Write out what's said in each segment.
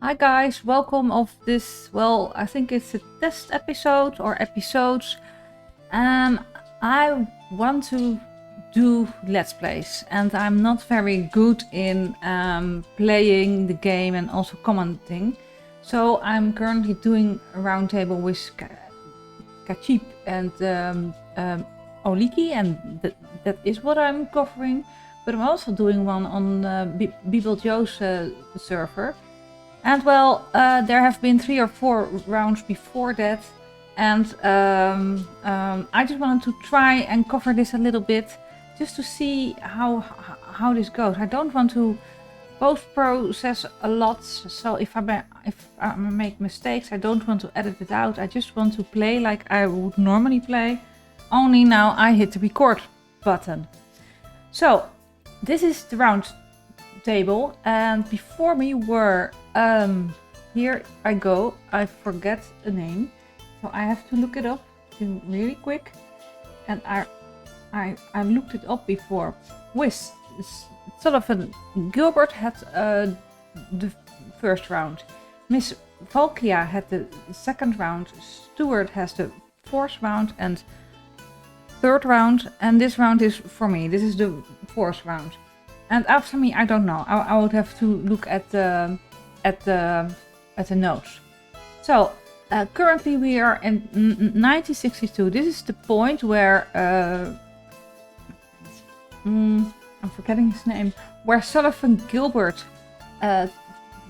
Hi guys, welcome of this, well, I think it's a test episode or episodes. I want to do Let's Plays and I'm not very good in playing the game and also commenting. So I'm currently doing a roundtable with Kachip and Oliki, and that is what I'm covering. But I'm also doing one on Bibel Joe's server. And well, there have been 3 or 4 rounds before that, and I just wanted to try and cover this a little bit, just to see how this goes. I don't want to post-process a lot, so if I make mistakes, I don't want to edit it out. I just want to play like I would normally play, only now I hit the record button. So, this is the round table, and before me were here I go, I forget a name, so I have to look it up really quick, and I looked it up before. With sort of a Gilbert had the first round, Miss Valkia had the second round, Stuart has the fourth round and third round, and this round is for me. This is the fourth round. And after me, I don't know. I would have to look at the notes. So currently we are in 1962. This is the point where I'm forgetting his name. Where Sullivan Gilbert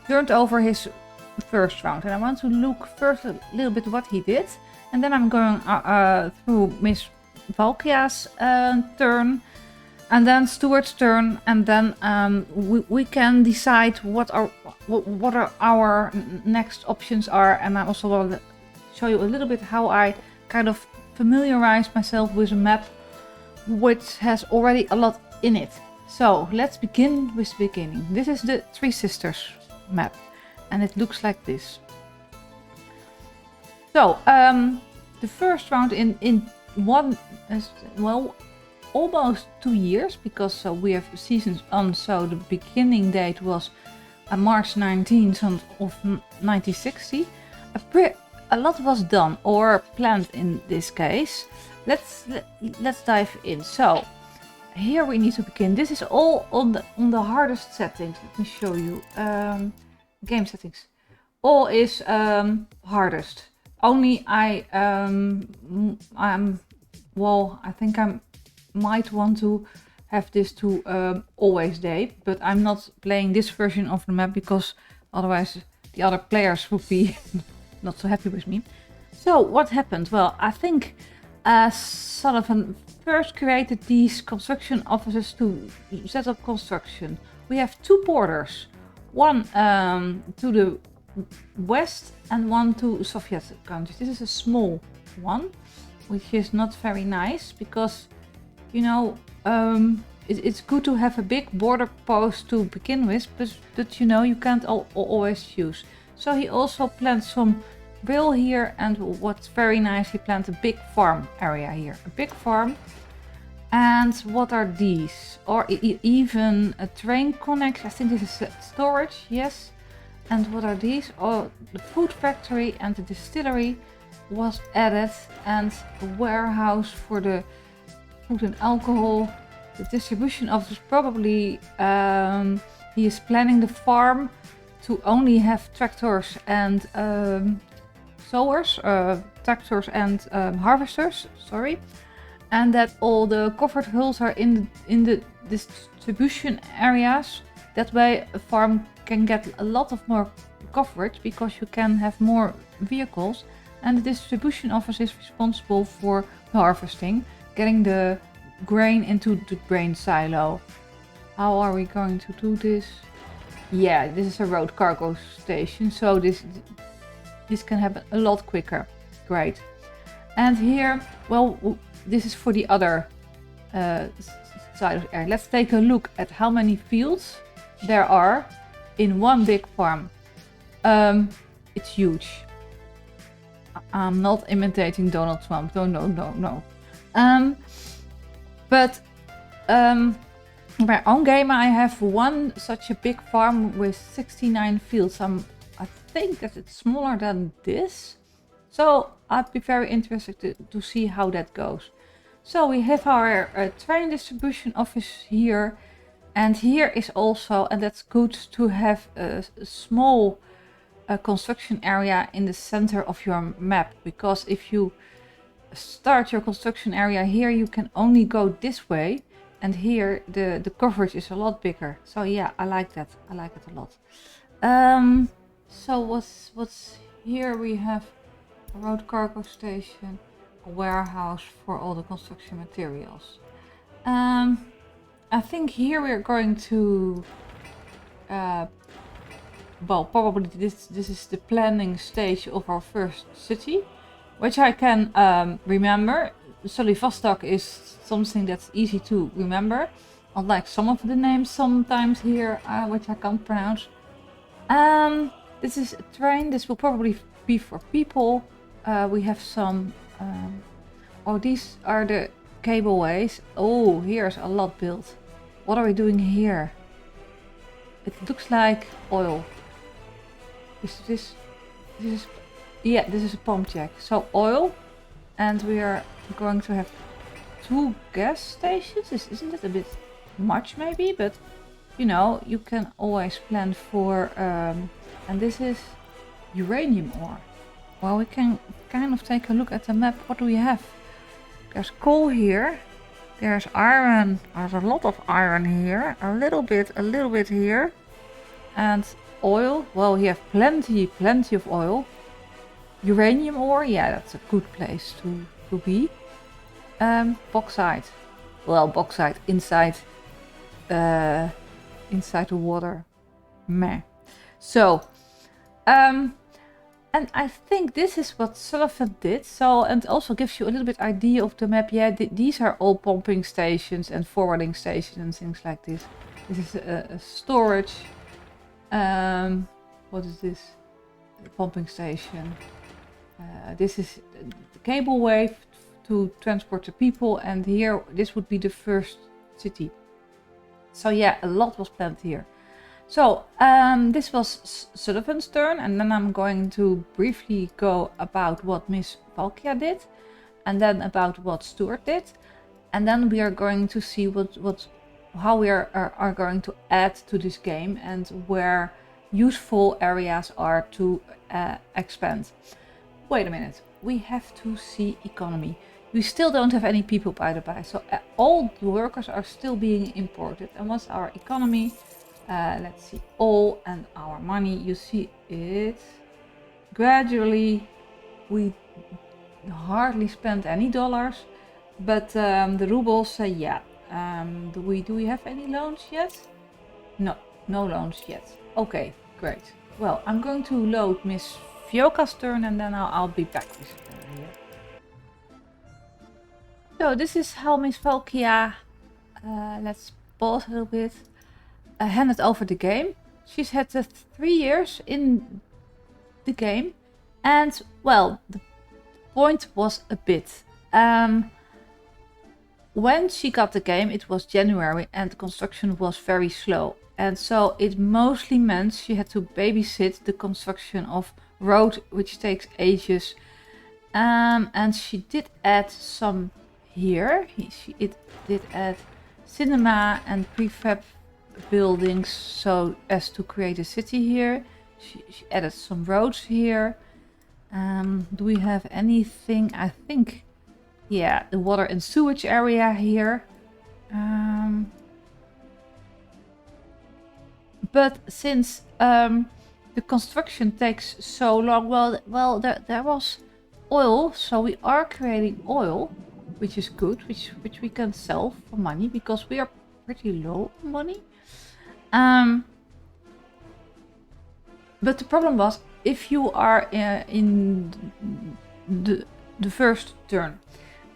turned over his first round, and I want to look first a little bit what he did, and then I'm going through Miss Valkia's turn. And then Stuart's turn, and then we can decide what our next options are. And I also will show you a little bit how I kind of familiarize myself with a map which has already a lot in it. So let's begin with the beginning. This is the Three Sisters map, and it looks like this. So the first round in one is, well, almost 2 years, because we have seasons on, so the beginning date was March 19th of 1960. A lot was done or planned in this case. Let's dive in. So here we need to begin. This is all on the hardest settings. Let me show you. Game settings. All is hardest. Only I think I might want to have this to always day, but I'm not playing this version of the map because otherwise the other players would be not so happy with me. So what happened? Well, I think Sullivan first created these construction offices to set up construction. We have 2 borders, one to the west and one to Soviet countries. This is a small one, which is not very nice because, you know, it's good to have a big border post to begin with, but you know, you can't always choose. So he also planted some rail here, and what's very nice, he planted a big farm area here. A big farm. And what are these? Or even a train connection. I think this is storage, yes. And what are these? Oh, the food factory and the distillery was added, and a warehouse for the food and alcohol. The distribution office, probably he is planning the farm to only have tractors and sowers, tractors and harvesters, sorry, and that all the covered hulls are in the distribution areas. That way a farm can get a lot of more coverage because you can have more vehicles, and the distribution office is responsible for the harvesting, getting the grain into the grain silo. How are we going to do this? Yeah, this is a road cargo station, so this can happen a lot quicker. Great. And here, well, this is for the other side of the area. Let's take a look at how many fields there are in one big farm. It's huge. I'm not imitating Donald Trump. No. But in my own game I have one such a big farm with 69 fields. I think that it's smaller than this. So I'd be very interested to see how that goes. So we have our train distribution office here. And here is also, and that's good to have a small construction area in the center of your map. Because if you start your construction area here, you can only go this way. And here the coverage is a lot bigger. So yeah, I like that. I like it a lot. So what's here? We have a road cargo station, a warehouse for all the construction materials. I think here we're going to, well, probably this is the planning stage of our first city, which I can remember. Solivostok is something that's easy to remember, unlike some of the names sometimes here, which I can't pronounce. This is a train. This will probably be for people. We have some, oh, these are the cableways. Oh, here's a lot built. What are we doing here? It looks like oil. This is, yeah, this is a pump jack. So oil, and we are going to have 2 gas stations. Isn't it a bit much maybe? But you know, you can always plan for, and this is uranium ore. Well, we can kind of take a look at the map. What do we have? There's coal here. There's iron. There's a lot of iron here. A little bit here. And oil. Well, we have plenty of oil. Uranium ore. Yeah, that's a good place to be. Bauxite. Well, bauxite inside the water. Meh. So, and I think this is what Sullivan did. So, and also gives you a little bit idea of the map. Yeah, these are all pumping stations and forwarding stations and things like this. This is a storage. What is this? A pumping station. This is the cableway to transport the people. And here, this would be the first city. So yeah, a lot was planned here. So this was Sullivan's turn, and then I'm going to briefly go about what Miss Valkia did, and then about what Stuart did, and then we are going to see how we are going to add to this game and where useful areas are to expand. Wait a minute, we have to see economy. We still don't have any people, by the by, so all the workers are still being imported. And what's our economy? Let's see, all, and our money, you see it gradually. We hardly spend any dollars, but the rubles, yeah. Do we have any loans yet? No loans yet. Okay, great. Well, I'm going to load Miss Fioka's turn, and then I'll be back with her here. So this is how Miss Valkia, let's pause a little bit, handed over the game. She's had 3 years in the game, and well, the point was a bit. When she got the game, it was January and the construction was very slow, and so it mostly meant she had to babysit the construction of road, which takes ages. And she did add some here. She did add cinema and prefab buildings so as to create a city here. She added some roads here. Do we have anything? I think, yeah, the water and sewage area here. But since the construction takes so long, well, there was oil, so we are creating oil, which is good, which we can sell for money because we are pretty low on money. But the problem was, if you are in the first turn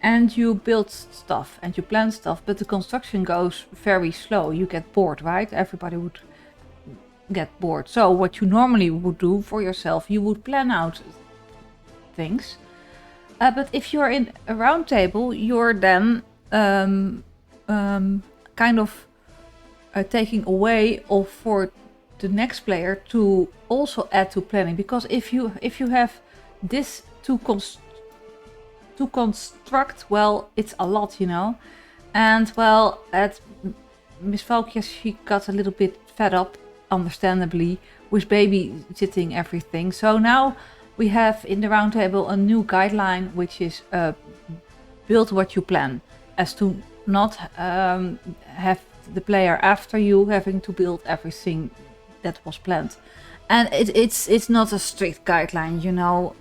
and you build stuff and you plan stuff, but the construction goes very slow, you get bored, right? Everybody would get bored. So what you normally would do for yourself, you would plan out things. But if you're in a round table, you're then kind of taking away for the next player to also add to planning, because if you have this to construct, well, it's a lot, you know. And well, at Miss Valkjes, she got a little bit fed up, understandably, with babysitting everything. So now we have in the roundtable a new guideline, which is build what you plan, as to not have the player after you having to build everything that was planned. And it's not a strict guideline, you know.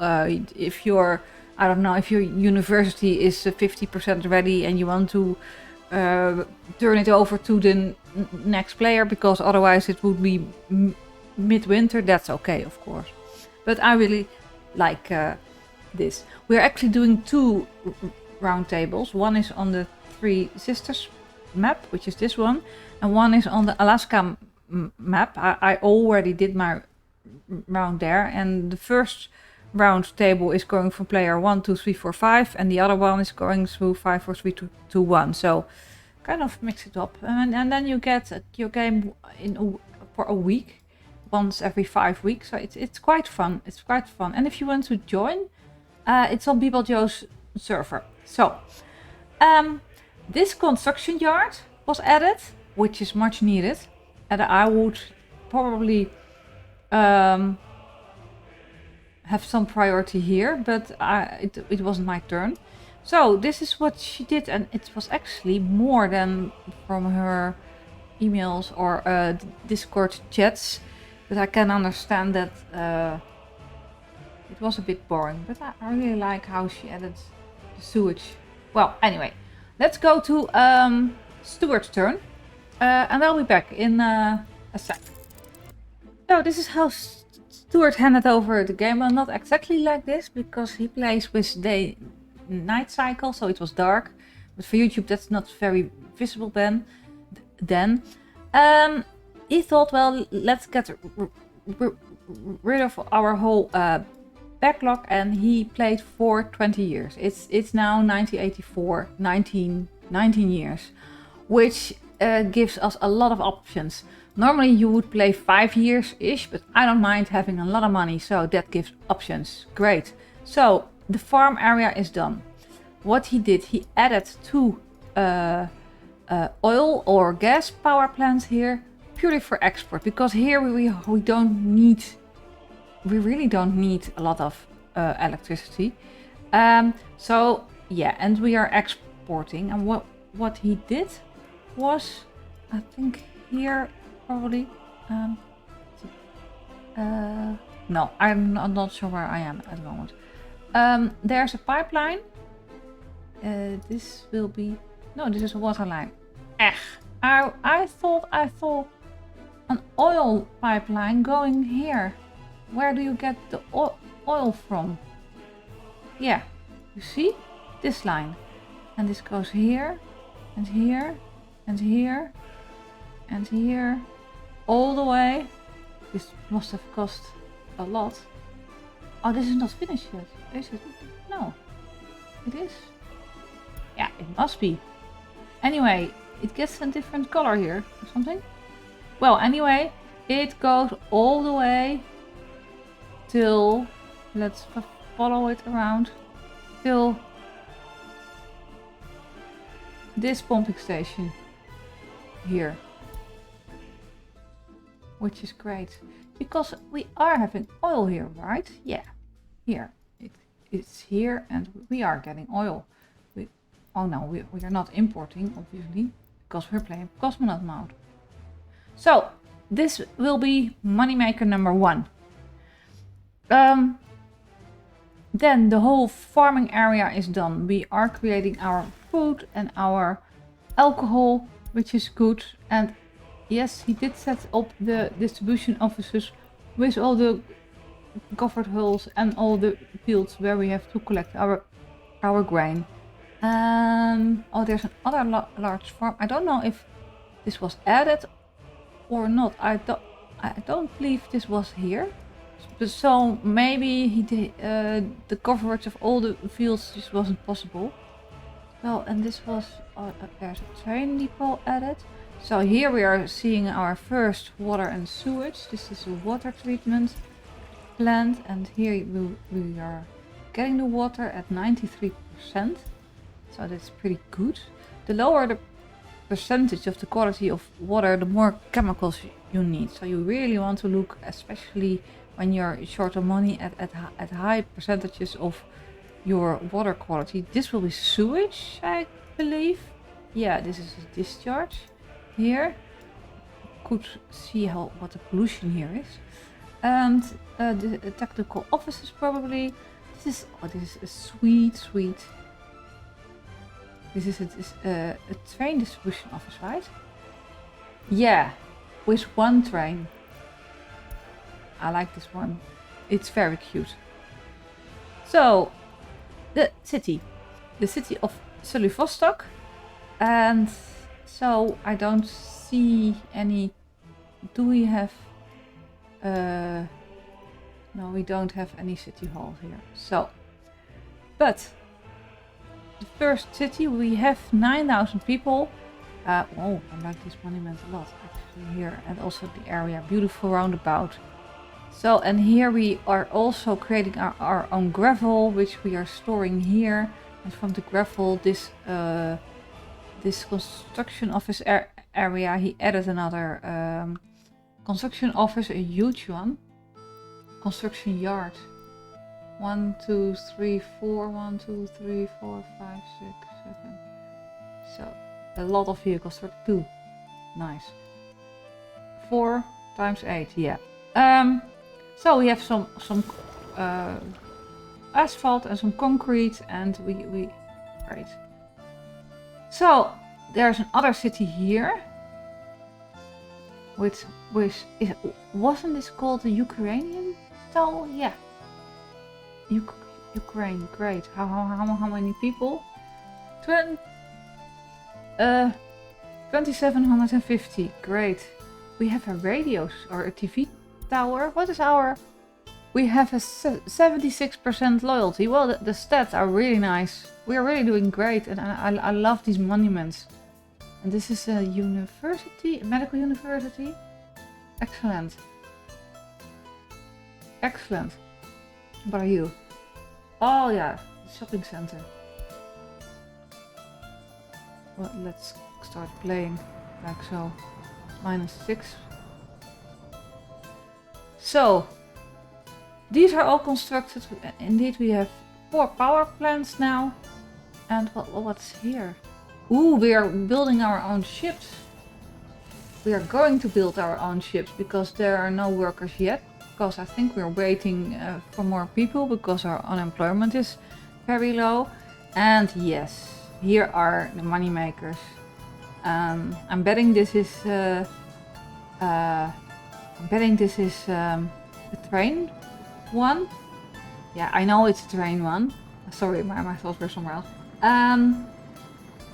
If you're, I don't know, if your university is 50% ready and you want to turn it over to the next player because otherwise it would be midwinter, that's okay, of course. But I really like this. We're actually doing 2 roundtables. One is on the Three Sisters map, which is this one, and one is on the Alaska map. I already did my round there, and the first round table is going from player 1, 2, 3, 4, 5, and the other one is going through 5, 4, 3, 2, 1. So kind of mix it up, and then you get your game for a week, once every 5 weeks. So it's quite fun. It's quite fun. And if you want to join, it's on Bebop Joe's server. So this construction yard was added, which is much needed, and I would probably have some priority here, but it wasn't my turn. So this is what she did, and it was actually more than from her emails or Discord chats, but I can understand that it was a bit boring, but I really like how she added the sewage. Well, anyway, let's go to Stuart's turn, and I'll be back in a sec. So this is how Stuart handed over the game. Well, not exactly like this, because he plays with day-night cycle, so it was dark. But for YouTube, that's not very visible then. He thought, well, let's get rid of our whole backlog, and he played for 20 years. It's now 1984, 19 years, which gives us a lot of options. Normally you would play 5 years-ish, but I don't mind having a lot of money, so that gives options. Great. So the farm area is done. What he did, he added 2 oil or gas power plants here, purely for export, because here we really don't need a lot of electricity. So yeah, and we are exporting. And what he did was, I think here probably. No, I'm not sure where I am at the moment. There's a pipeline. This will be, no, this is a water line. I thought an oil pipeline going here. Where do you get the oil from? Yeah, you see this line, and this goes here and here and here and here, all the way. This must have cost a lot. Oh, this is not finished yet, is it? No, it is. Yeah, it must be. Anyway, it gets a different color here or something. Well, anyway, it goes all the way till, let's follow it around, till this pumping station here. Which is great, because we are having oil here, right? Yeah, here. It's here, and we are getting oil. Oh no, we are not importing, obviously, because we're playing Cosmonaut mode. So, this will be moneymaker number 1. Then the whole farming area is done. We are creating our food and our alcohol, which is good. And yes, he did set up the distribution offices with all the covered hulls and all the fields where we have to collect our grain. Oh, there's another large farm. I don't know if this was added or not. I don't believe this was here. So maybe he did, the coverage of all the fields just wasn't possible. Well, and this was, there's a train depot added. So here we are seeing our first water and sewage. This is a water treatment plant, and here we are getting the water at 93%. So that's pretty good. The lower the percentage of the quality of water, the more chemicals you need. So you really want to look, especially when you're short of money, at high percentages of your water quality. This will be sewage, I believe. Yeah, this is a discharge. Here, could see what the pollution here is, and the technical offices probably. This is a sweet. This is a train distribution office, right? Yeah, with one train. I like this one. It's very cute. So, the city of Vostok, and so I don't see any. Do we have? No, we don't have any city hall here. So, but the first city, we have 9,000 people. Oh, I like this monument a lot actually here, and also the area, beautiful roundabout. So, and here we are also creating our own gravel, which we are storing here. And from the gravel, this construction office area, he added another construction office, a huge one. Construction yard. 1, 2, 3, 4, 1, 2, 3, 4, 5, 6, 7. So, a lot of vehicles, 32. Nice. 4 times 8, yeah. So we have some asphalt and some concrete, and we great. So there's another city here, which wasn't this called the Ukrainian town? Yeah, Ukraine. Great. How many people? 2750. Great. We have a radio or a TV tower. What is our? We have a 76% loyalty. Well, the stats are really nice. We are really doing great, and I love these monuments. And this is a university, a medical university. Excellent. Excellent. What are you? Oh yeah, shopping center. Well, let's start playing like so. -6. So, these are all constructed. Indeed, we have 4 power plants now. And what's here? Ooh, we are building our own ships. We are going to build our own ships because there are no workers yet. Because I think we're waiting for more people because our unemployment is very low. And yes, here are the money makers. I'm betting this is a train one. Yeah, I know it's a train one. Sorry, my thoughts were somewhere else.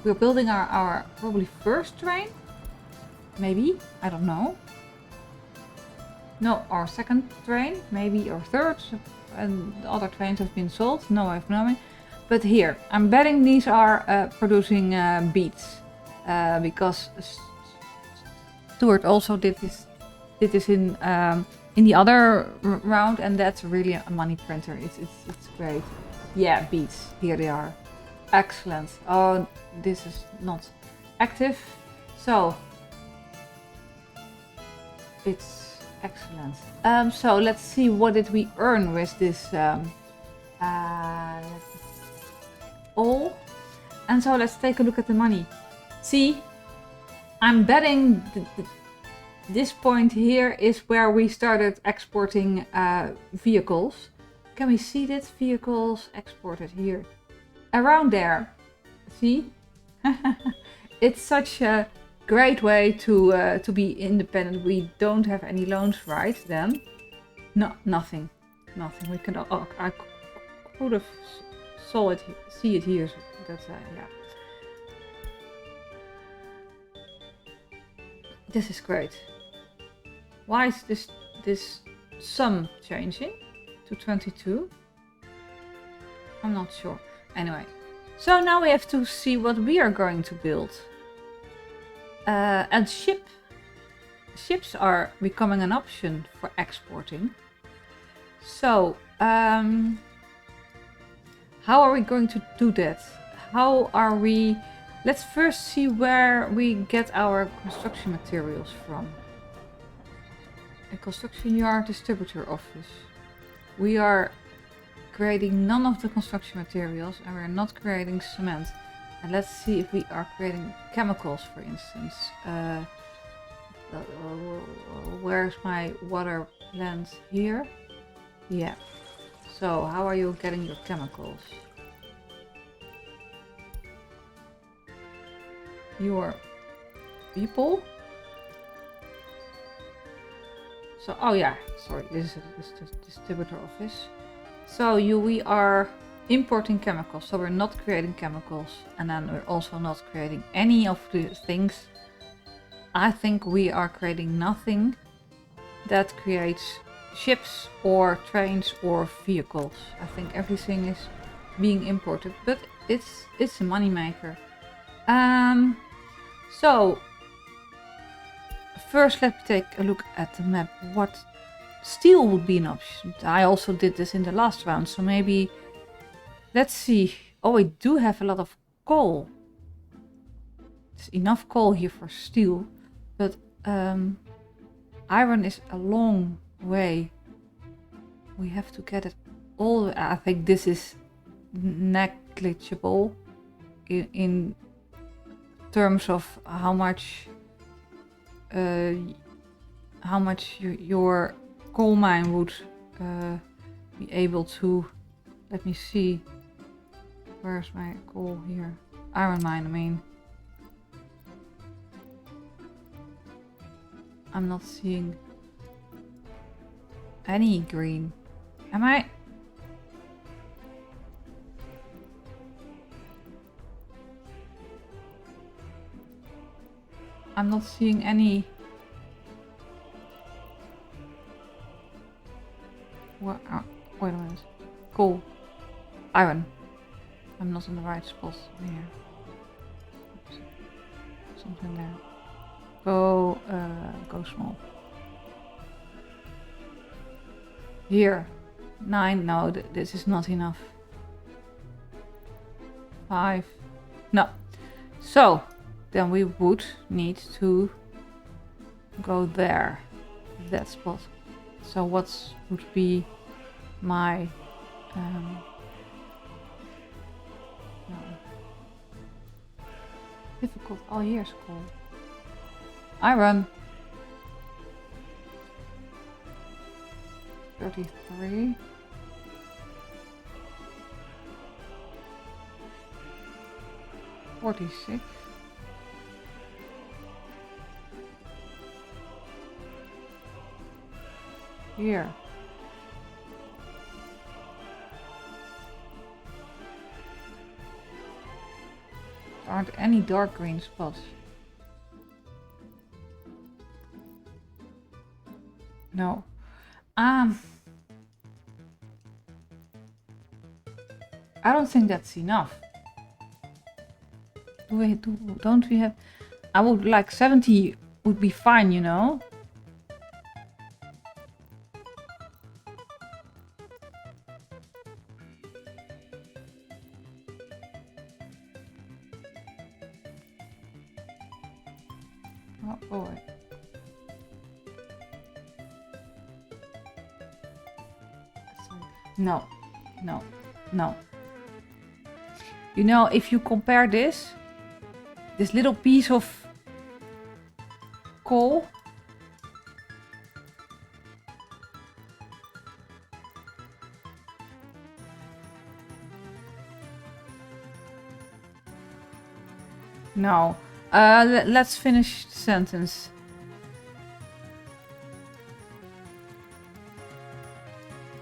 We're building our probably first train. Maybe, I don't know. No, our second train, maybe our third, and the other trains have been sold. No way of knowing. But here, I'm betting these are producing beets, because Stuart also did this in the other round, and that's really a money printer. It's great. Yeah, beets. Here they are. Excellent. Oh, this is not active, so it's excellent. So let's see, what did we earn with this all? And so let's take a look at the money. See, I'm betting this point here is where we started exporting vehicles. Can we see that? Vehicles exported here. Around there. See? It's such a great way to be independent. We don't have any loans, right? Then no, nothing. We can. Oh, I could have see it here. That's yeah. This is great. Why is this sum changing to 22? I'm not sure. Anyway, so now we have to see what we are going to build. And ships are becoming an option for exporting. So, how are we going to do that? How are we... Let's first see where we get our construction materials from. A construction yard distributor office. We are creating none of the construction materials and we're not creating cement. And let's see if we are creating chemicals, for instance. Where's my water plant? Here? Yeah. So, how are you getting your chemicals? Your people? So, oh yeah, sorry, this is the distributor office. So, we are importing chemicals, so we're not creating chemicals, and then we're also not creating any of the things. I think we are creating nothing that creates ships or trains or vehicles. I think everything is being imported, but it's a moneymaker. So first let me take a look at the map. What steel would be an option? I also did this in the last round, so maybe let's see. Oh, we do have a lot of coal. There's enough coal here for steel, but iron is a long way. We have to get it all. I think this is negligible in terms of how much your coal mine would be able to. Let me see. Where's my coal here? Iron mine, I mean. I'm not seeing any green. Am I? I'm not seeing any. What? Wait a minute. Cool. Iron. I'm not in the right spot here. Oops. Something there. Go small. Here. 9. No, this is not enough. 5. No. So, then we would need to go there. That spot. So what would be my... no. Difficult. Oh, here's coal. Iron. 33. $46. Here. There aren't any dark green spots. No. I don't think that's enough. Don't we have... I would like 70 would be fine, you know? Oh boy. No, no, no. You know, if you compare this little piece of coal. No. Let's finish the sentence.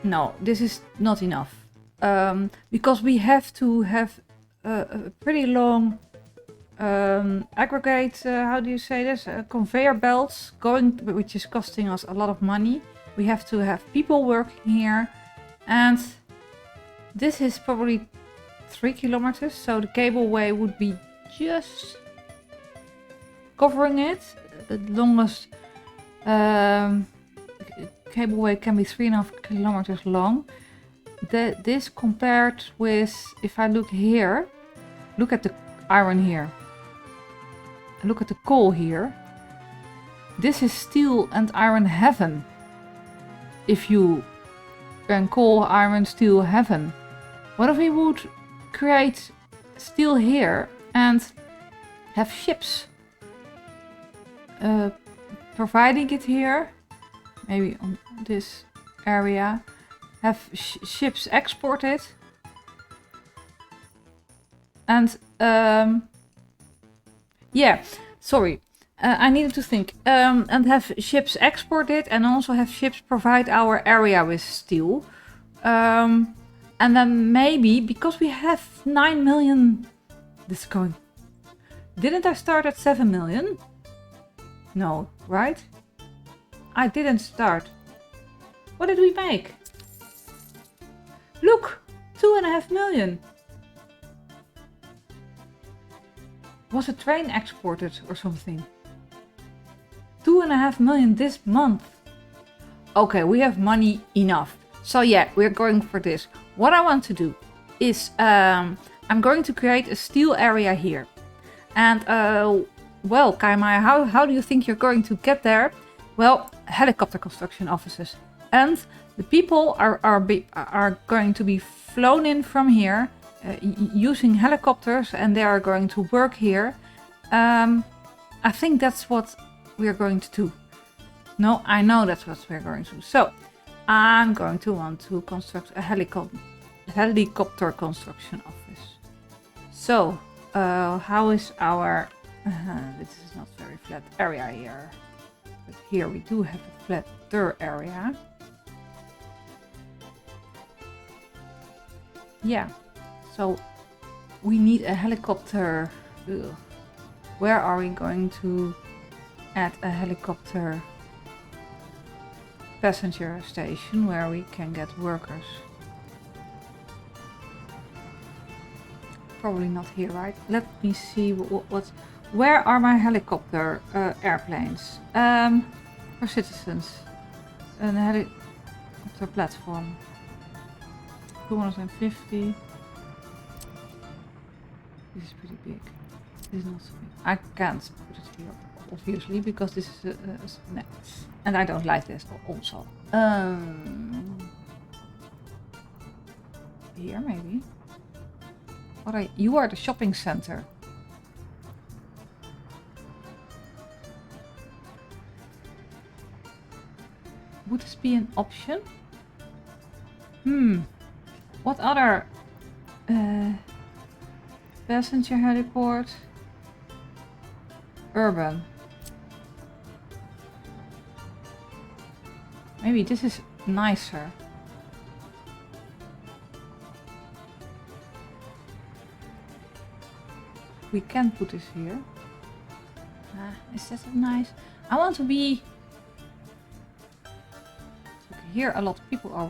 No, this is not enough. Because we have to have a pretty long aggregate, how do you say this? Conveyor belts going, which is costing us a lot of money. We have to have people working here. And this is probably 3 kilometers. So the cableway would be just covering it. The longest cableway can be 3.5 kilometers long. This compared with, if I look here, look at the iron here. Look at the coal here. This is steel and iron heaven. If you can coal, iron, steel heaven. What if we would create steel here and have ships providing it here? Maybe on this area. Have ships export it. And yeah, sorry. I needed to think. And have ships export it and also have ships provide our area with steel. And then maybe, because we have 9 million... This is going... Didn't I start at 7 million? No, right? I didn't start. What did we make? Look! 2.5 million. Was a train exported or something? 2.5 million this month. Okay, we have money enough. So yeah, we're going for this. What I want to do is I'm going to create a steel area here. And well, CayaMaya, how do you think you're going to get there? Well, helicopter construction offices. And the people are going to be flown in from here using helicopters, and they are going to work here. I think that's what we're going to do. No, I know that's what we're going to do. So I'm going to want to construct a helicopter construction office. So how is our... this is not very flat area here. But here we do have a flatter area. Yeah, so we need a helicopter. Ugh. Where are we going to add a helicopter passenger station where we can get workers? Probably not here, right? Let me see where are my helicopter airplanes? For citizens. A helicopter platform. 250. This is pretty big. This is not so big. I can't put it here, obviously, because this is a net. And I don't like this also. Here maybe. You are the shopping center. Would this be an option? What other passenger heliport? Urban. Maybe this is nicer. We can put this here. Is that nice? I want to be... Here a lot of people are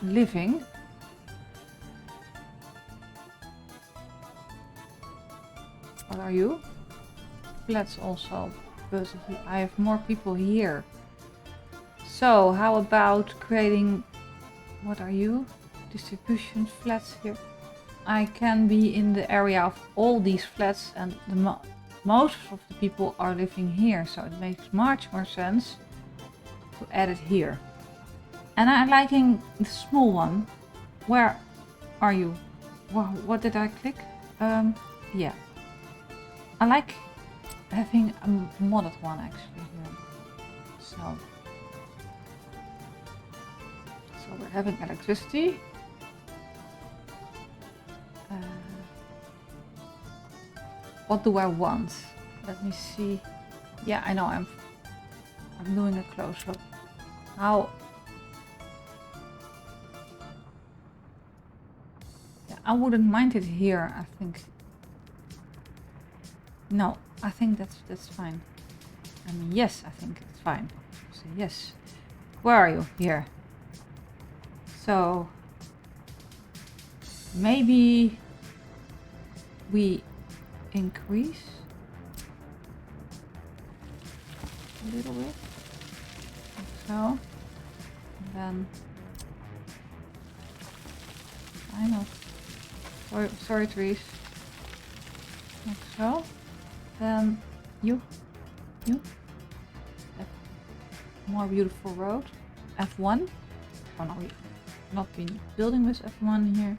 living. What are you? Flats also, but I have more people here. So how about creating... What are you? Distribution flats here. I can be in the area of all these flats, and most of the people are living here, so it makes much more sense to add it here. And I'm liking the small one. Where are you? What did I click? Yeah. I like having a modded one actually here. So we're having electricity. What do I want? Let me see. Yeah, I know I'm doing a close-up. How? Yeah, I wouldn't mind it here, I think. No, I think that's fine. I mean, yes, I think it's fine. So yes. Where are you? Here. So maybe we increase. a little bit. Like so. And then kind of sorry trees. Like so. Then you have a more beautiful road. F1. Oh no, we've not been building with F1 here.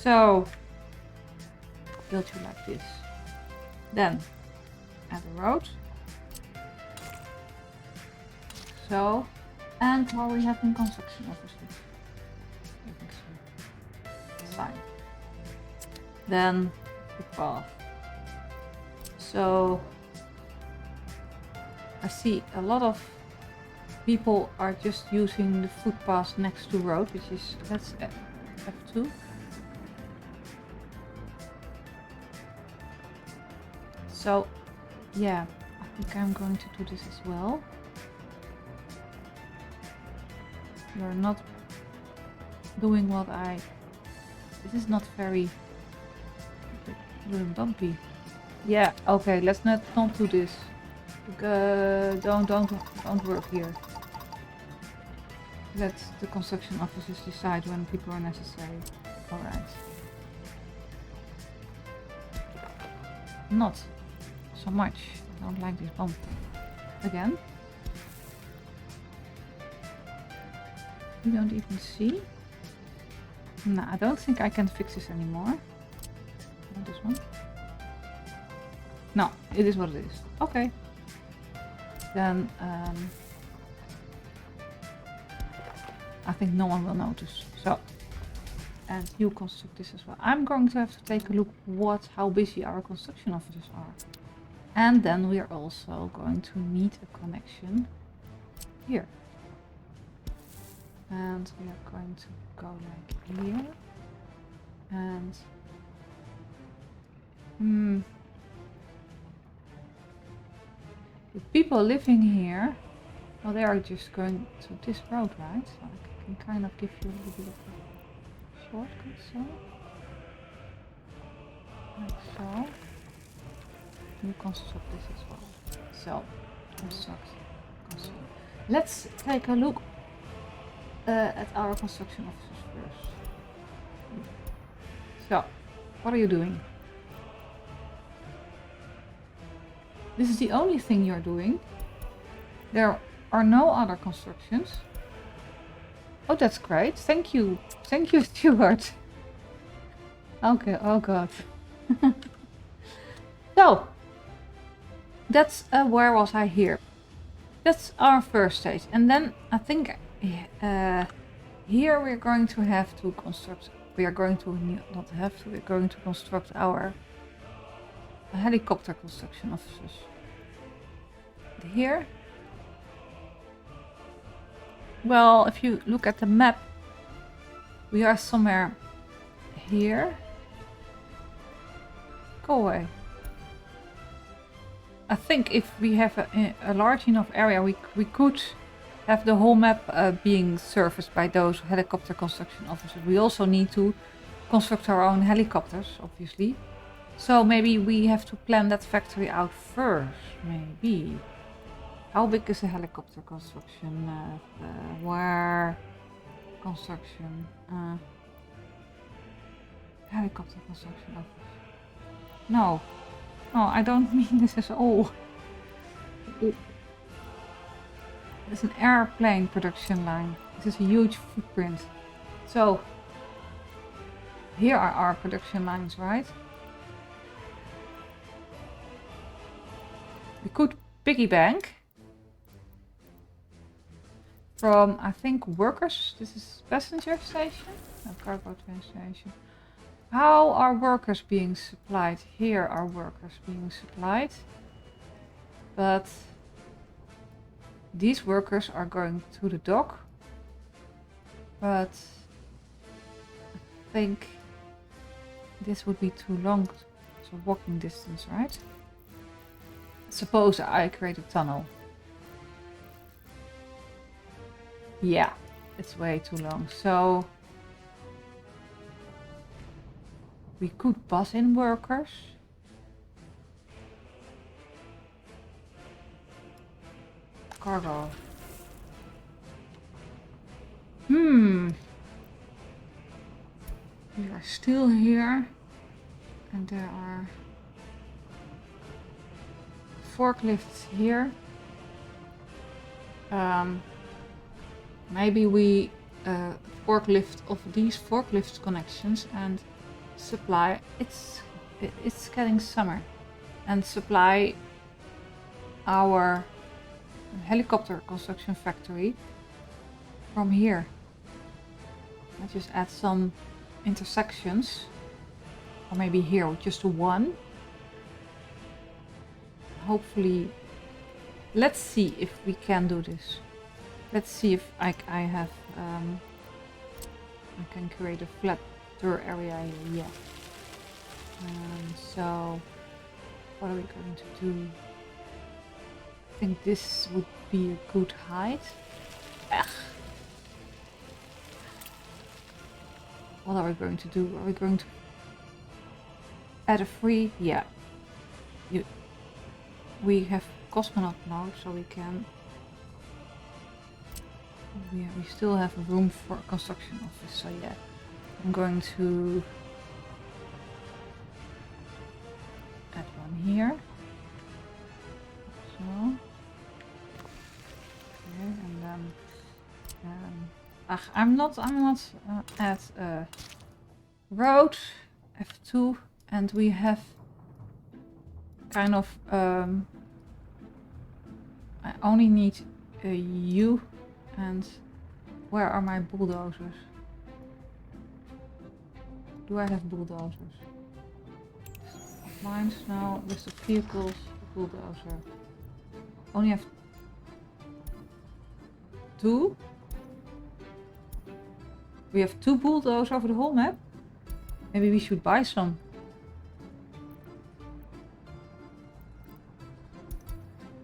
So build you like this. Then add a road. So, and while we have in construction, obviously. Sign. Then the path. So I see a lot of people are just using the footpath next to road, which is, that's F2. So yeah, I think I'm going to do this as well. You're not doing what I... This is not very... Don't be. Yeah, okay, let's not do this. Don't work here. Let the construction officers decide when people are necessary. Alright. Not so much. I don't like this bump. Again. You don't even see? No, I don't think I can fix this anymore. Not this one. No, it is what it is. Okay. Then I think no one will notice. So, and you construct this as well. I'm going to have to take a look how busy our construction officers are. And then we are also going to need a connection here. And we are going to go like here. And the people living here, well, they are just going to this road, right? So I can kind of give you a little bit of a shortcut, so. Like so. You construct this as well. So, construct. Let's take a look at our construction officers first. So, what are you doing? This is the only thing you're doing. There are no other constructions. Oh, that's great. Thank you. Thank you, Stuart. Okay, oh god. So, that's where was I here? That's our first stage. And then I think here we're going to have to construct, we're going to construct our helicopter construction officers. Here, well, if you look at the map, we are somewhere here. Go away. I think if we have a large enough area, we could have the whole map being serviced by those helicopter construction officers. We also need to construct our own helicopters, obviously. So maybe we have to plan that factory out first, maybe. How big is the helicopter construction? Where? Construction. Helicopter construction office. No. No, I don't mean this at all. It's an airplane production line. This is a huge footprint. So, here are our production lines, right? We could piggy bank from, I think, workers. This is passenger station, no, cargo train station. How are workers being supplied? Here are workers being supplied. But these workers are going to the dock. But I think this would be too long. So walking distance, right? Suppose I create a tunnel. Yeah, it's way too long. So we could bus in workers. cargo. We are still here. And there are forklifts here. Maybe we forklift of these forklift connections and supply. It's getting summer, and supply our helicopter construction factory from here. I just add some intersections, or maybe here with just one. Hopefully, let's see if we can do this. Let's see if I have I can create a flatter area here. Yeah. So what are we going to do? I think this would be a good height. Ugh. What are we going to do? Are we going to add a free? Yeah. We have cosmonaut mode, so we can. Yeah, we still have room for a construction office. So yeah, I'm going to add one here. So okay, and then I'm not at road F2, and we have kind of I only need a U, and where are my bulldozers? Do I have bulldozers? Mines now, list of vehicles, bulldozer. Only have 2. We have 2 bulldozers over the whole map. Maybe we should buy some.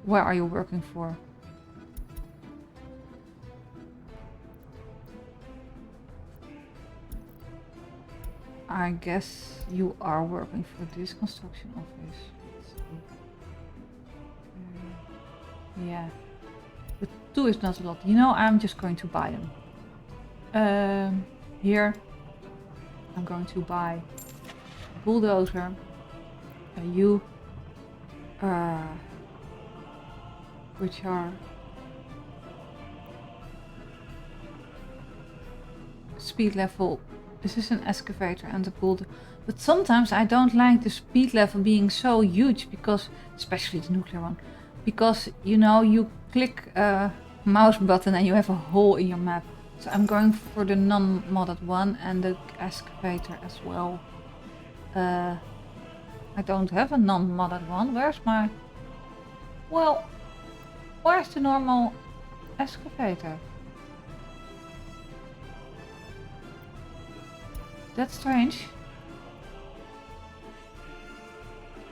Where are you working for? I guess you are working for this construction office. Yeah. But 2 is not a lot. You know, I'm just going to buy them. Here I'm going to buy a bulldozer, a U, which are speed level. This is an excavator and a bulldozer. But sometimes I don't like the speed level being so huge, because, especially the nuclear one, because, you know, you click a mouse button and you have a hole in your map. So I'm going for the non-modded one and the excavator as well. I don't have a non-modded one. Where's my... Well, where's the normal excavator? That's strange.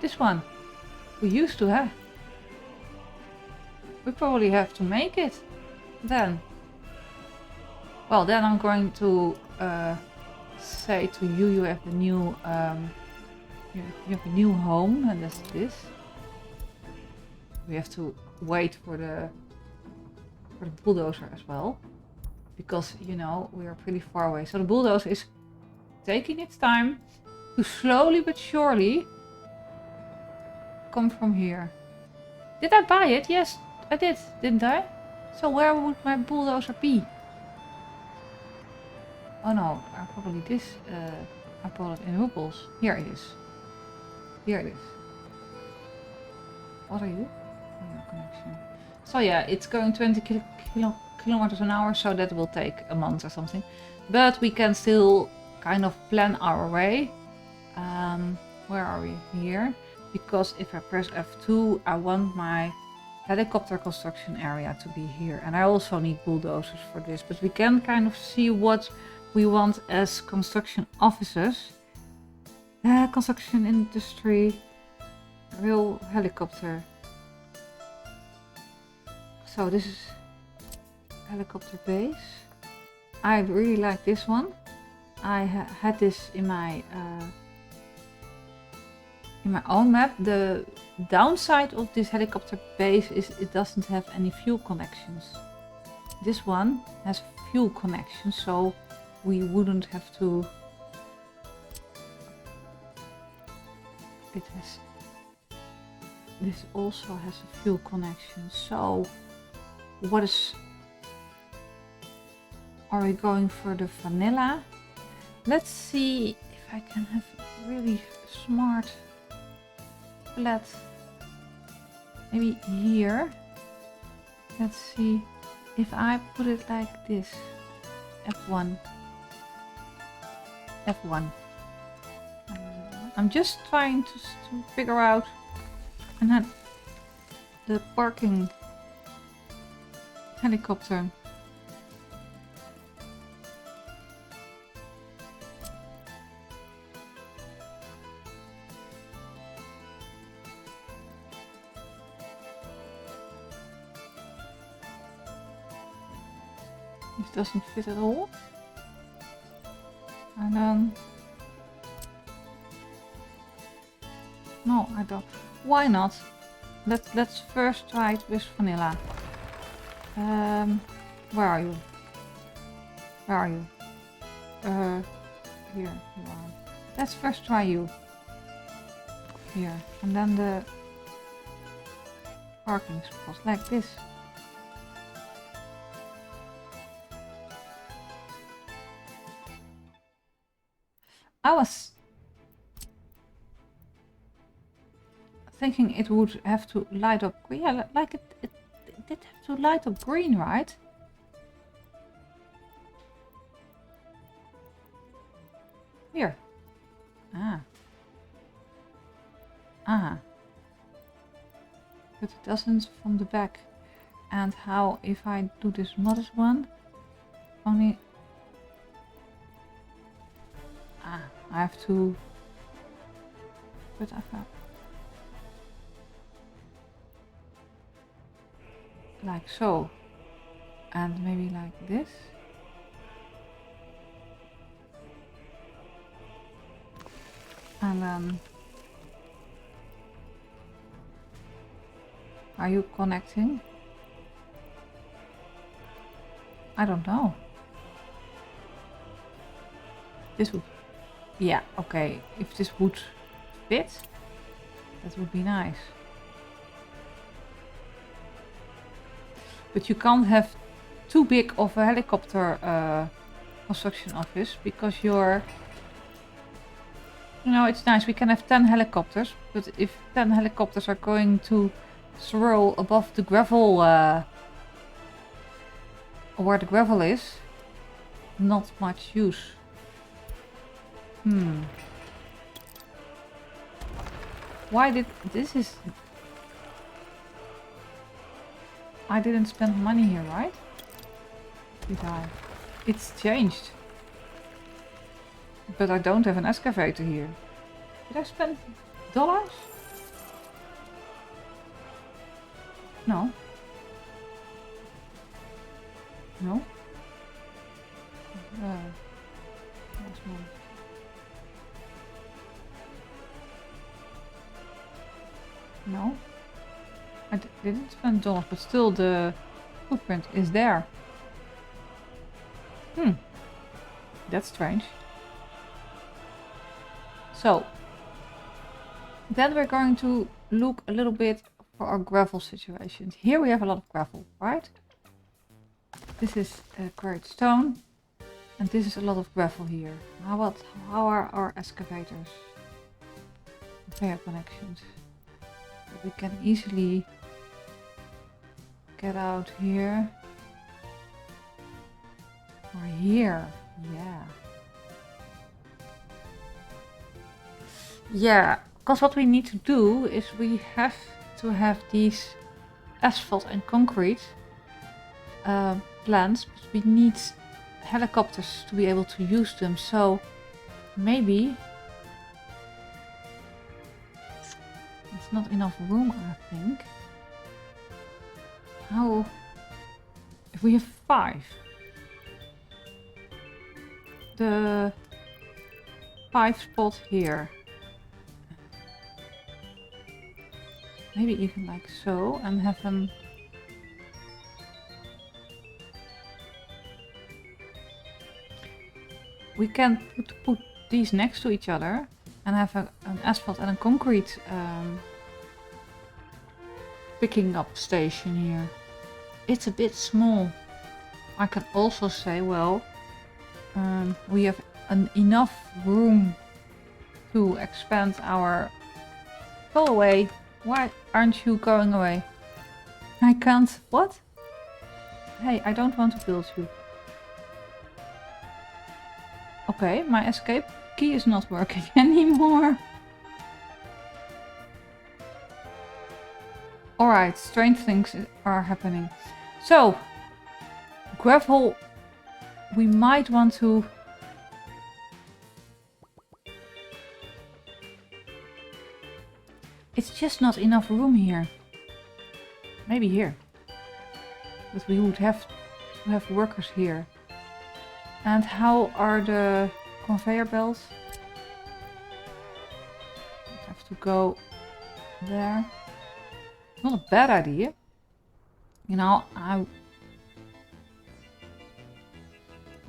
This one. We used to have. We probably have to make it then. Well, then I'm going to say to you, you have the new, you have a new home, and that's this. We have to wait for the bulldozer as well, because, you know, we are pretty far away. So the bulldozer is taking its time to slowly but surely come from here. Did I buy it? Yes, I did, didn't I? So where would my bulldozer be? Oh no, probably this. I bought it in rubles. Here it is. Here it is. What are you? Oh, your connection. So yeah, it's going 20 kilometers an hour, so that will take a month or something. But we can still kind of plan our way. Where are we? Here. Because if I press F2, I want my helicopter construction area to be here. And I also need bulldozers for this. But we can kind of see what we want as construction offices. Construction industry, real helicopter. So this is helicopter base. I really like this one. I had this in my in my own map, the downside of this helicopter base is it doesn't have any fuel connections. This one has fuel connections, so we wouldn't have to... It has... This also has a fuel connection, so what is... Are we going for the vanilla? Let's see if I can have really smart flat. Maybe here. Let's see if I put it like this. F1. F1. I'm just trying to figure out. And then the parking helicopter. This doesn't fit at all. And then... No, I don't. Why not? Let's first try it with vanilla. Where are you? Where are you? Here you are. Let's first try you. Here. And then the parking spot like this. I was thinking it would have to light up. Yeah, like it did have to light up green, right? Here. Ah. Ah. But it doesn't from the back. And how if I do this modest one? Only... Ah, I have to... But I've got... Like so. And maybe like this. And then... Are you connecting? I don't know. This would... Yeah, okay. If this would fit, that would be nice. But you can't have too big of a helicopter construction office because you're... You know, it's nice. We can have 10 helicopters, but if 10 helicopters are going to swirl above the gravel, where the gravel is, not much use. Why did this is... I didn't spend money here, right? Did I? It's changed. But I don't have an excavator here. Did I spend dollars? No. No? Last month. No. I didn't spend dollars, but still the footprint is there. That's strange. So, then we're going to look a little bit for our gravel situation. Here we have a lot of gravel, right? This is quarried stone, and this is a lot of gravel here. How are our excavators? Repair connections. We can easily get out here or here. Yeah. Yeah, because what we need to do is we have to have these asphalt and concrete plants, but we need helicopters to be able to use them. So maybe it's not enough room, I think. How if we have 5? The 5 spot here. maybe even like so, and have an... We can put these next to each other and have an asphalt and a concrete picking up station here. It's a bit small. I can also say, well, we have enough room to expand our... Go away. Why aren't you going away? I can't... What? Hey, I don't want to build you. Okay, my escape key is not working anymore. Alright, strange things are happening. So, gravel, we might want to... It's just not enough room here. Maybe here. But we would have to have workers here. And how are the conveyor belts? Have to go there. Not a bad idea. You know,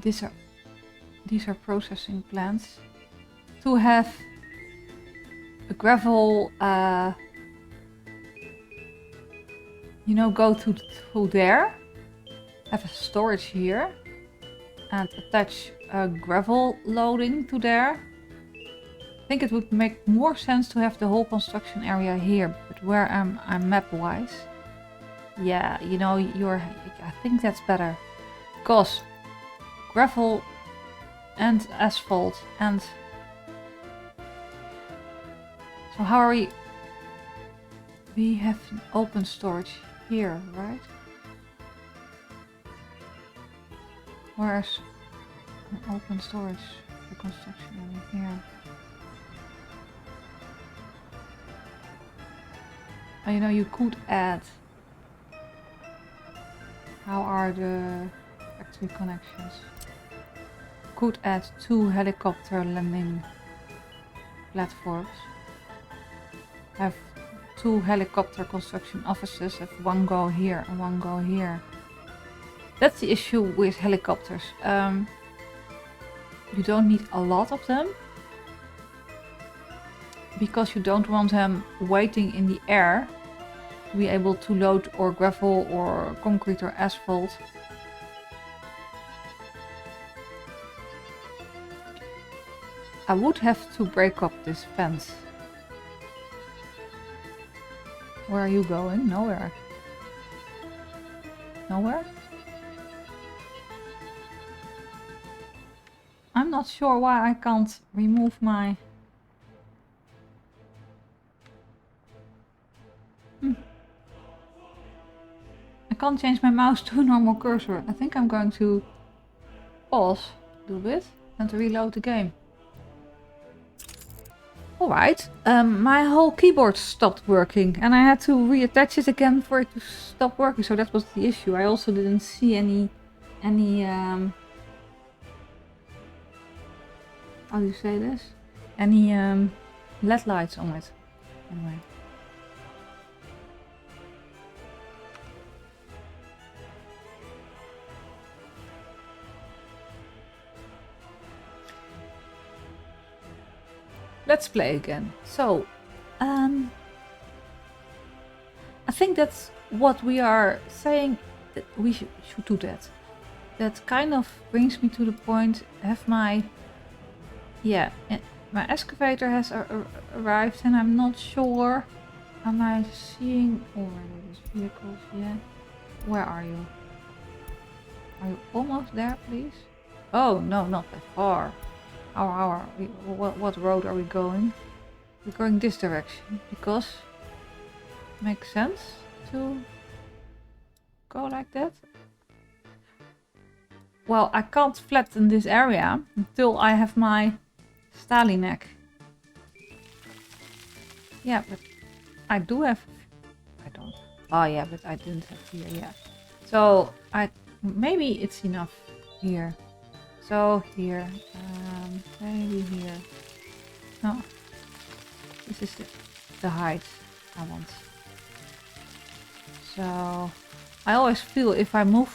these are processing plants. To have a gravel, you know, go to there. Have a storage here. And attach a gravel loading to there. I think it would make more sense to have the whole construction area here, but where am I map-wise? Yeah, you know, I think that's better. Because gravel and asphalt and... So how are we... We have an open storage here, right? Where's an open storage for construction area here? Oh, you know, you could add. How are the factory connections? Could add 2 helicopter landing platforms. Have 2 helicopter construction offices. Have 1 go here and 1 go here. That's the issue with helicopters. You don't need a lot of them. Because you don't want them waiting in the air to be able to load or gravel or concrete or asphalt. I would have to break up this fence. Where are you going? Nowhere. Nowhere? I'm not sure why I can't remove my... I can't change my mouse to a normal cursor. I think I'm going to pause a little bit and reload the game. Alright, my whole keyboard stopped working and I had to reattach it again for it to stop working, so that was the issue. I also didn't see any how do you say this? Any LED lights on it. Anyway. Let's play again. So, I think that's what we are saying, that we should do that. That kind of brings me to the point, have my... Yeah, my excavator has arrived and I'm not sure. Am I seeing... Oh, these vehicles, yeah. Where are you? Are you almost there, please? Oh, no, not that far. What road are we going? We're going this direction because it makes sense to go like that. Well, I can't flatten this area until I have my Stalinek. Yeah, but I do have... I don't... Oh yeah, but I didn't have here yet. So, maybe it's enough here. So here, maybe here. No, this is the height I want. So I always feel if I move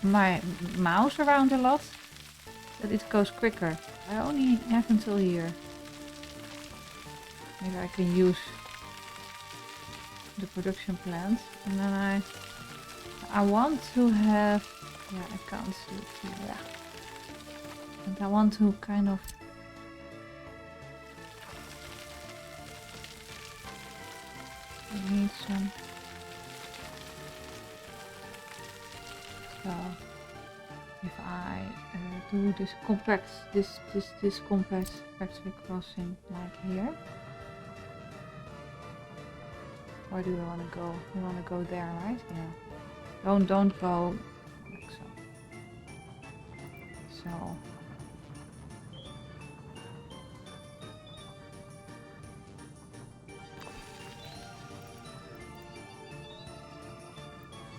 my mouse around a lot, that it goes quicker. I only have until here. Maybe I can use the production plant, and then I want to have, yeah, I can't see it, yeah. And I want to kind of need some. So if I do this compact, this compact factory crossing like here. Where do you want to go? You want to go there, right? Yeah. Don't go like so. So.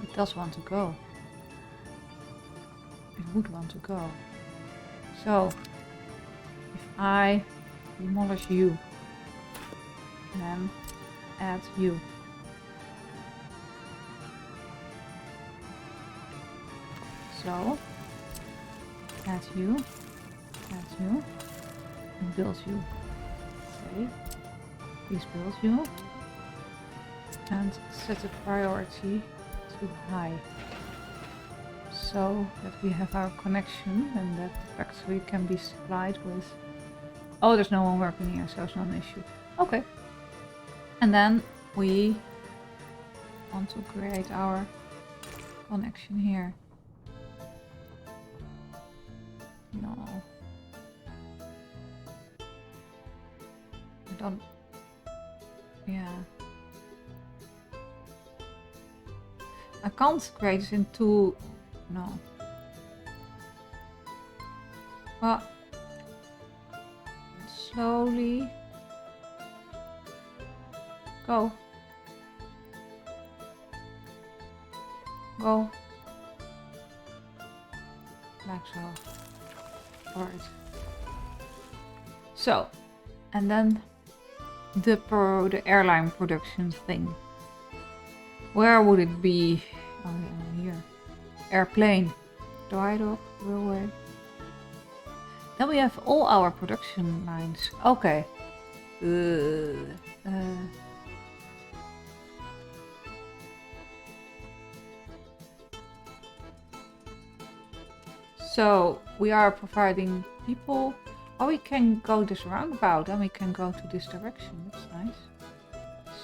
It does want to go. It would want to go. So, if I demolish you, then add you. So, add you, and build you. Okay, please build you, and set the priority to high, so that we have our connection and that the factory can be supplied with. Oh, there's no one working here, so it's not an issue. Okay, and then we want to create our connection here. No. I don't. Yeah. I can't create this in two. No. Well. Slowly. Go. Go. Like so. Alright. So, and then the airline production thing. Where would it be? Oh yeah, here. Airplane. Dry dock, railway. Then we have all our production lines. Okay. So we are providing people. Oh, we can go this roundabout and we can go to this direction. That's nice.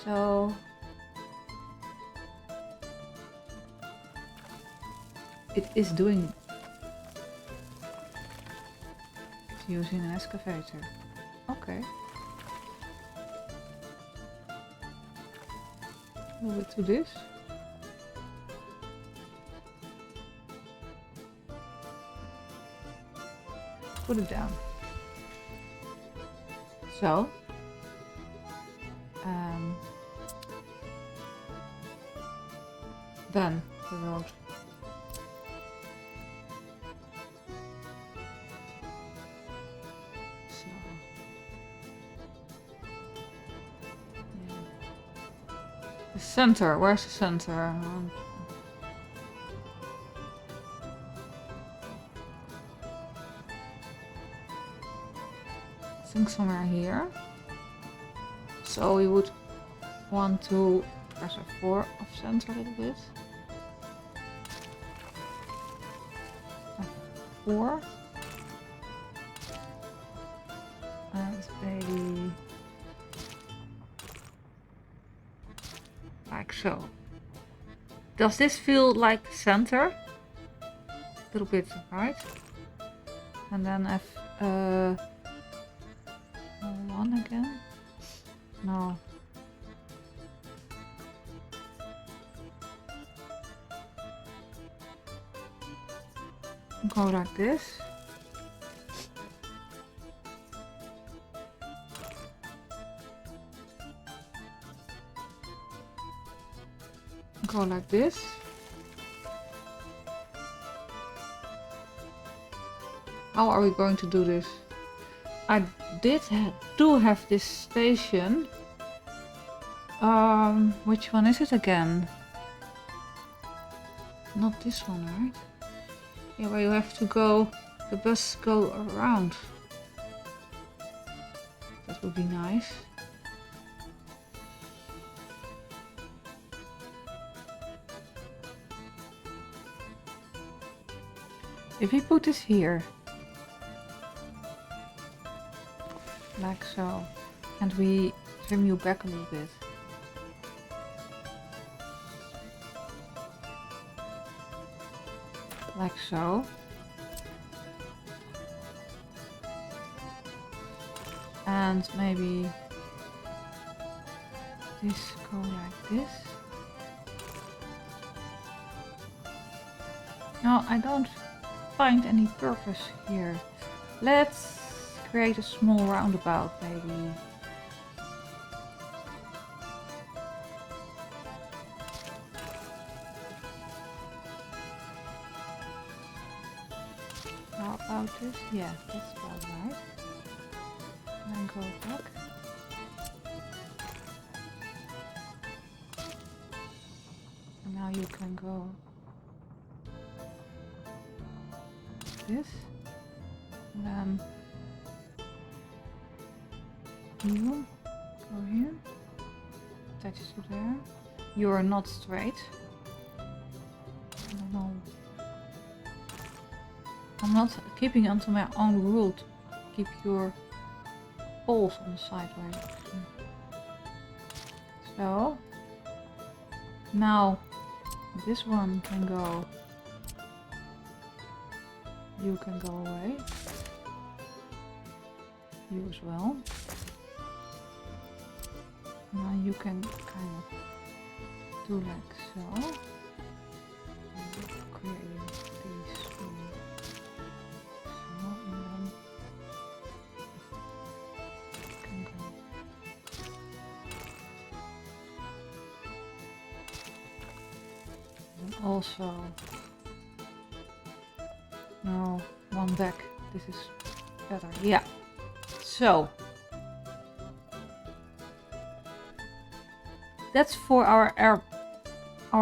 So it is doing. It's using an excavator. Okay. Move it to this. Put it down. So, then the road. So, yeah. The center. Where's the center? I think somewhere here. So we would want to press F4 off center a little bit. F4. And maybe like so. Does this feel like the center? A little bit, right? And then F1 again? No. Go like this. Go like this. How are we going to do this? I do have this station. Which one is it again? Not this one, right? Yeah, where you have to go, the bus go around. That would be nice. If we put this here, like so, and we trim you back a little bit. Like so. And maybe this go like this. No, I don't find any purpose here. Let's create a small roundabout maybe. How about this? Yeah, that's about right. And then go back. And now you can go this. And then you go here. Attaches to there. You are not straight. I don't know. I'm not keeping onto my own rule to keep your poles on the sideways. So now this one can go. You can go away. You as well. Now you can kind of do like so. Create these two. So, and then you can go. And also, no, one back. This is better. Yeah. So that's for our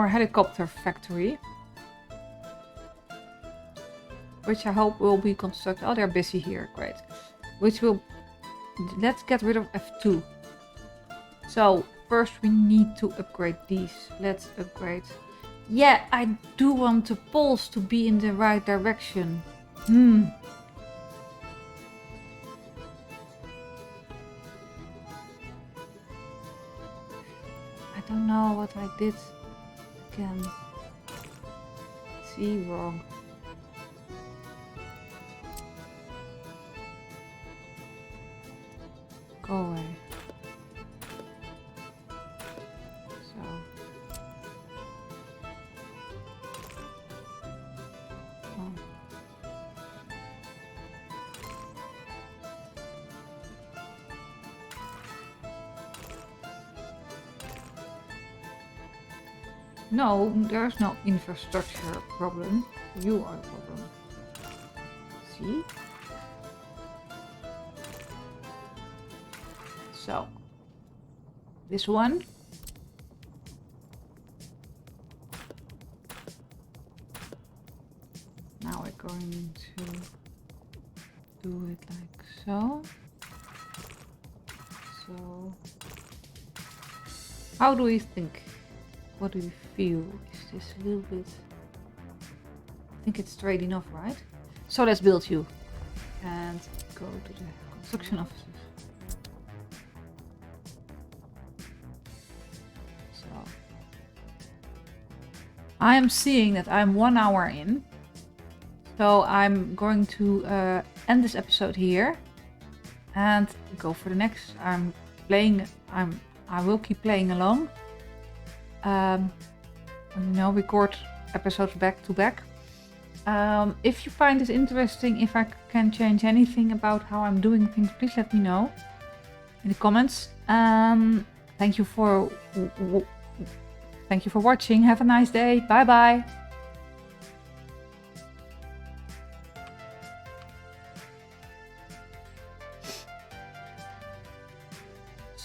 helicopter factory, which I hope will be constructed. Oh, they're busy here. Great. Which will, let's get rid of F2. So first we need to upgrade these. Let's upgrade. Yeah, I do want the poles to be in the right direction. I don't know what I did again. See, wrong. Go away. So. Oh. No, there's no infrastructure problem. You are the problem. See? So, this one. Now we're going to do it like so. So, how do we think? What do you feel? Is this a little bit... I think it's straight enough, right? So let's build you. And go to the construction offices. So... I am seeing that I'm 1 hour in. So I'm going to end this episode here. And go for the next. I will keep playing along. Record episodes back to back. If you find this interesting, if I can change anything about how I'm doing things, please let me know in the comments. Thank you for watching. Have a nice day. Bye bye.